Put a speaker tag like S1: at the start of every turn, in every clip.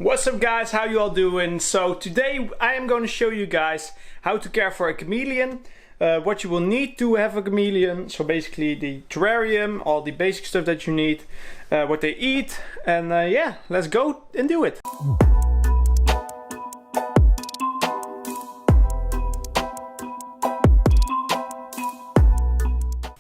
S1: What's up guys, how you all doing? So today I am going to show you guys how to care for a chameleon, what you will need to have a chameleon. So basically the terrarium, all the basic stuff that you need, what they eat, and yeah, let's go and do it.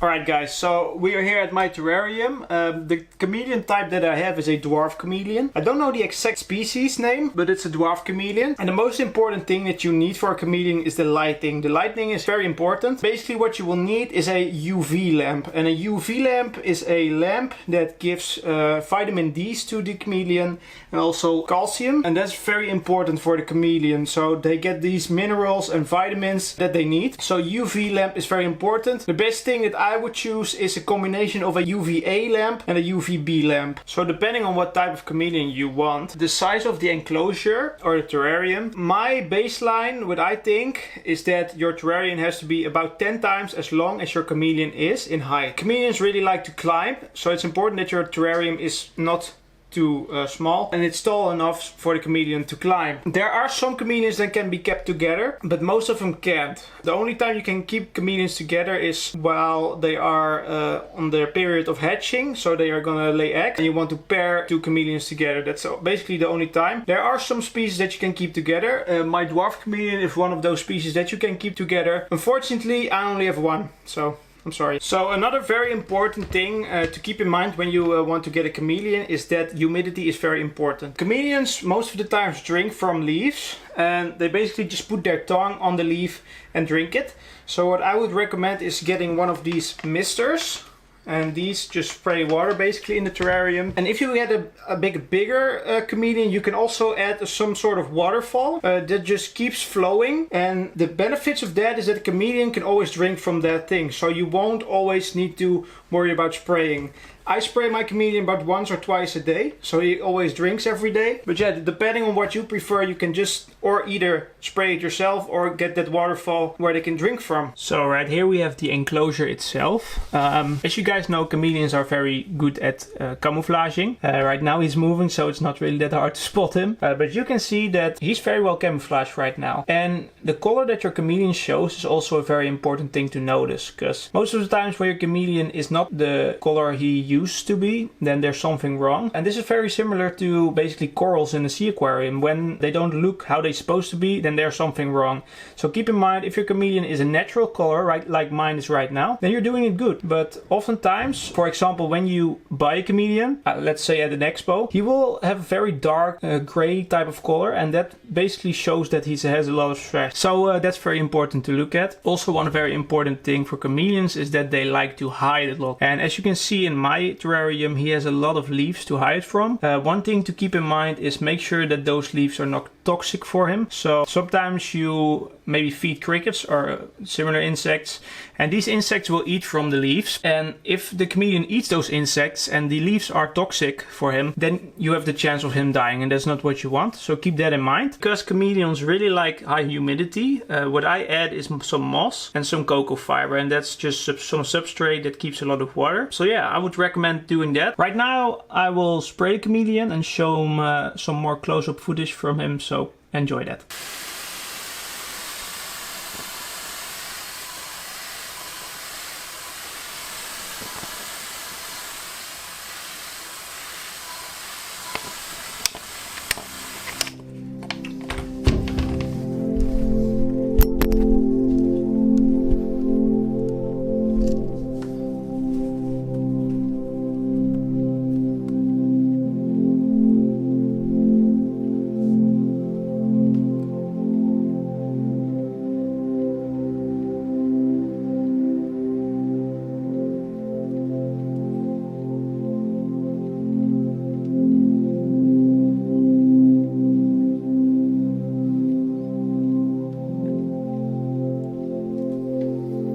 S1: Alright guys, so we are here at my terrarium. The chameleon type that I have is a dwarf chameleon. I don't know the exact species name, but it's a dwarf chameleon. And the most important thing that you need for a chameleon is the lighting. The lighting is very important. Basically what you will need is a UV lamp. And a UV lamp is a lamp that gives vitamin D's to the chameleon and also calcium. And that's very important for the chameleon. So they get these minerals and vitamins that they need. So UV lamp is very important. The best thing that I would choose is a combination of a UVA lamp and a UVB lamp. So depending on what type of chameleon you want, the size of the enclosure or the terrarium, my baseline, what I think, is that your terrarium has to be about 10 times as long as your chameleon is in height. Chameleons really like to climb, so it's important that your terrarium is not too small and it's tall enough for the chameleon to climb. There are some chameleons that can be kept together, but most of them can't. The only time you can keep chameleons together is while they are on their period of hatching, so they are gonna lay eggs and you want to pair two chameleons together. That's basically the only time. There are some species that you can keep together. My dwarf chameleon is one of those species that you can keep together. Unfortunately, I only have one, so I'm sorry. So another very important thing to keep in mind when you want to get a chameleon is that humidity is very important. Chameleons most of the times drink from leaves and they basically just put their tongue on the leaf and drink it. So what I would recommend is getting one of these misters. And these just spray water basically in the terrarium. And if you get a bigger chameleon, you can also add some sort of waterfall that just keeps flowing. And the benefits of that is that the chameleon can always drink from that thing. So you won't always need to worry about spraying. I spray my chameleon about once or twice a day, so he always drinks every day. But yeah, depending on what you prefer, you can just or either spray it yourself or get that waterfall where they can drink from. So right here we have the enclosure itself. As you guys know, chameleons are very good at camouflaging. Right now he's moving, so it's not really that hard to spot him. But you can see that he's very well camouflaged right now. And the color that your chameleon shows is also a very important thing to notice, because most of the times where your chameleon is not the color he used to be, then there's something wrong. And this is very similar to basically corals in the sea aquarium. When they don't look how they're supposed to be, then there's something wrong. So keep in mind, if your chameleon is a natural color, right, like mine is right now, then you're doing it good. But oftentimes, for example, when you buy a chameleon, let's say at an expo, he will have a very dark gray type of color, and that basically shows that he has a lot of stress. So that's very important to look at. Also, one very important thing for chameleons is that they like to hide a lot. And as you can see in my terrarium, he has a lot of leaves to hide from. One thing to keep in mind is make sure that those leaves are not toxic for him. So sometimes you maybe feed crickets or similar insects, and these insects will eat from the leaves. And if the chameleon eats those insects and the leaves are toxic for him, then you have the chance of him dying, and that's not what you want. So keep that in mind. Because chameleons really like high humidity, what I add is some moss and some cocoa fiber, and that's just some substrate that keeps a lot of water. So yeah, I would recommend doing that. Right now I will spray the chameleon and show him some more close-up footage from him, so enjoy that.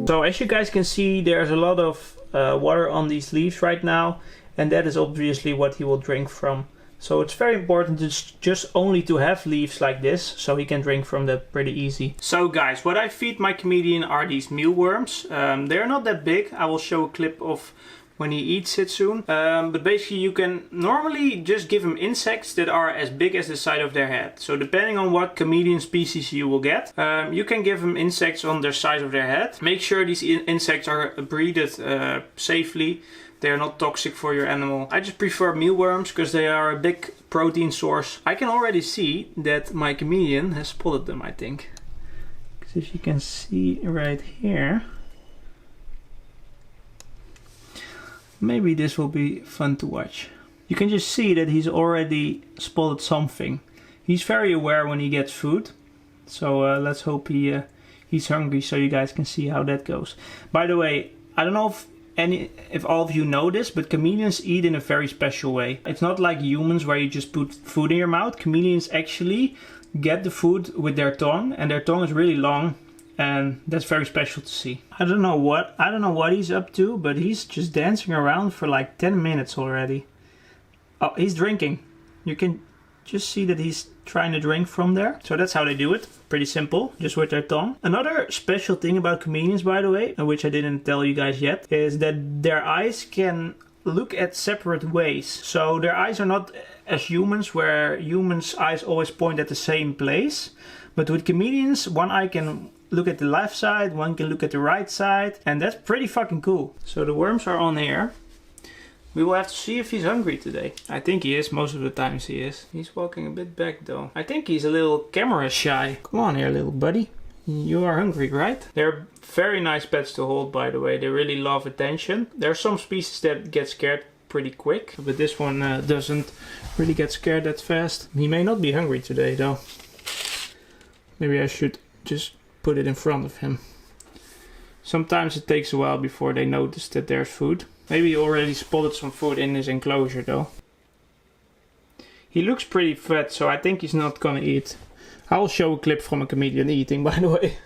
S1: So as you guys can see, there's a lot of water on these leaves right now, and that is obviously what he will drink from. So it's very important just only to have leaves like this, so he can drink from that pretty easy. So guys, what I feed my chameleon are these mealworms. They're not that big. I will show a clip of when he eats it soon. But basically you can normally just give him insects that are as big as the side of their head. So depending on what chameleon species you will get, you can give them insects on the size of their head. Make sure these insects are breeded safely. They are not toxic for your animal. I just prefer mealworms because they are a big protein source. I can already see that my chameleon has spotted them, I think. Because if you can see right here, maybe this will be fun to watch. You can just see that he's already spotted something. He's very aware when he gets food. So let's hope he's hungry so you guys can see how that goes. By the way, I don't know if all of you know this, but chameleons eat in a very special way. It's not like humans where you just put food in your mouth. Chameleons actually get the food with their tongue, and their tongue is really long, and that's very special to see. I don't know what he's up to, but he's just dancing around for like 10 minutes already. Oh, he's drinking. You can just see that he's trying to drink from there. So that's how they do it. Pretty simple, just with their tongue. Another special thing about chameleons, by the way, which I didn't tell you guys yet, is that their eyes can look at separate ways. So their eyes are not as humans, where humans' eyes always point at the same place. But with chameleons, one eye can look at the left side, one can look at the right side, and that's pretty fucking cool. So the worms are on here. We will have to see if he's hungry today. I think he is, most of the times he is. He's walking a bit back though. I think he's a little camera shy. Come on here, little buddy. You are hungry, right? They're very nice pets to hold, by the way. They really love attention. There are some species that get scared pretty quick, but this one doesn't really get scared that fast. He may not be hungry today though. Maybe I should just put it in front of him. Sometimes it takes a while before they notice that there's food. Maybe he already spotted some food in his enclosure though. He looks pretty fat, so I think he's not gonna eat. I'll show a clip from a chameleon eating, by the way.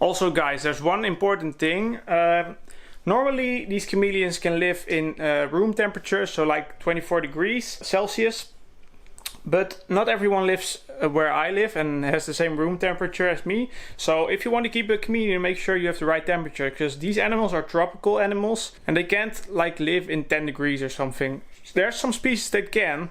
S1: Also guys, there's one important thing. Normally these chameleons can live in room temperature, so like 24 degrees Celsius. But not everyone lives where I live and has the same room temperature as me. So if you want to keep a chameleon, make sure you have the right temperature, because these animals are tropical animals and they can't like live in 10 degrees or something. There's some species that can,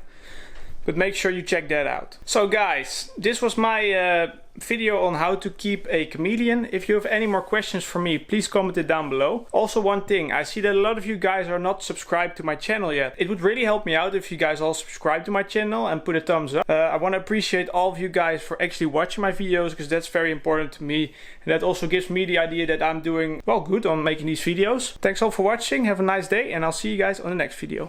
S1: but make sure you check that out. So guys, this was my video on how to keep a chameleon. If you have any more questions for me, please comment it down below. Also one thing, I see that a lot of you guys are not subscribed to my channel yet. It would really help me out if you guys all subscribe to my channel and put a thumbs up. I want to appreciate all of you guys for actually watching my videos, because that's very important to me. And that also gives me the idea that I'm doing, well, good on making these videos. Thanks all for watching, have a nice day, and I'll see you guys on the next video.